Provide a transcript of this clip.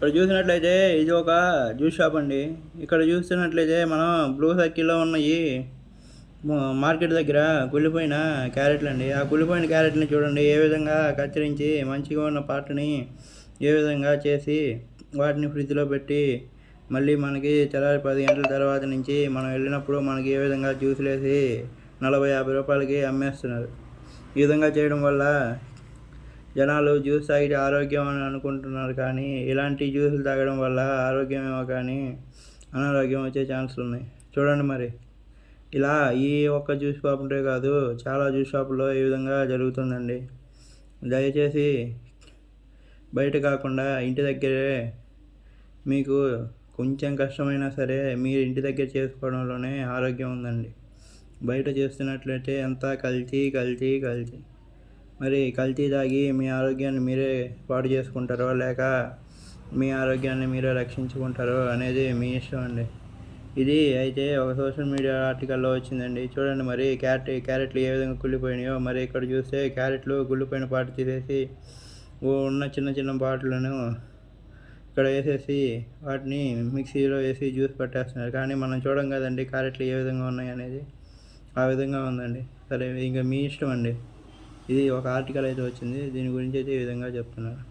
ఇక్కడ చూసినట్లయితే ఇది ఒక జ్యూస్ షాప్ అండి. ఇక్కడ చూస్తున్నట్లయితే మనం బ్లూ సర్కిల్‌లో ఉన్నాయి మార్కెట్ దగ్గర కుళ్ళిపోయిన క్యారెట్లు అండి. ఆ కుళ్ళిపోయిన క్యారెట్‌ని చూడండి ఏ విధంగా కత్తిరించి మంచిగా ఉన్న పార్ట్‌ని ఏ విధంగా చేసి వాటిని ఫ్రిడ్జ్‌లో పెట్టి మళ్ళీ మనకి తెల్లారి 10 గంటల తర్వాత నుంచి మనం వెళ్ళినప్పుడు మనకి ఏ విధంగా జ్యూసులేసి 40, 50 రూపాయలకి అమ్మేస్తున్నారు. ఈ విధంగా చేయడం వల్ల జనాలు జ్యూస్ తాగితే ఆరోగ్యం అని అనుకుంటున్నారు, కానీ ఇలాంటి జ్యూసులు తాగడం వల్ల ఆరోగ్యమేమో కానీ అనారోగ్యం వచ్చే ఛాన్సులు ఉన్నాయి. చూడండి మరి ఇలా ఈ ఒక్క జ్యూస్ షాపుంటే కాదు, చాలా జ్యూస్ షాపుల్లో ఈ విధంగా జరుగుతుందండి. దయచేసి బయట కాకుండా ఇంటి దగ్గరే మీకు కొంచెం కష్టమైనా సరే మీరు ఇంటి దగ్గర చేసుకోవడంలోనే ఆరోగ్యం ఉందండి. బయట చేస్తున్నట్లయితే అంతా కల్తీ కల్తీ కల్తీ. మరి కల్తీ తాగి మీ ఆరోగ్యాన్ని మీరే పాడు చేసుకుంటారో లేక మీ ఆరోగ్యాన్ని మీరే రక్షించుకుంటారో అనేది మీ ఇష్టం అండి. ఇది అయితే ఒక సోషల్ మీడియా ఆర్టికల్లో వచ్చిందండి. చూడండి మరి క్యారెట్లు ఏ విధంగా కుళ్ళిపోయినాయో. మరి ఇక్కడ చూస్తే క్యారెట్లు కుళ్ళిపోయిన పార్ట్ తీసేసి ఉన్న చిన్న చిన్న పార్ట్లను ఇక్కడ వేసేసి వాటిని మిక్సీలో వేసి జ్యూస్ పట్టేస్తున్నారు. కానీ మనం చూడం కదండి క్యారెట్లు ఏ విధంగా ఉన్నాయి అనేది. ఆ విధంగా ఉందండి. సరే ఇంకా మీ ఇష్టం అండి. ఇది ఒక ఆర్టికల్ అయితే వచ్చింది, దీని గురించి అయితే ఈ విధంగా చెప్తున్నారు.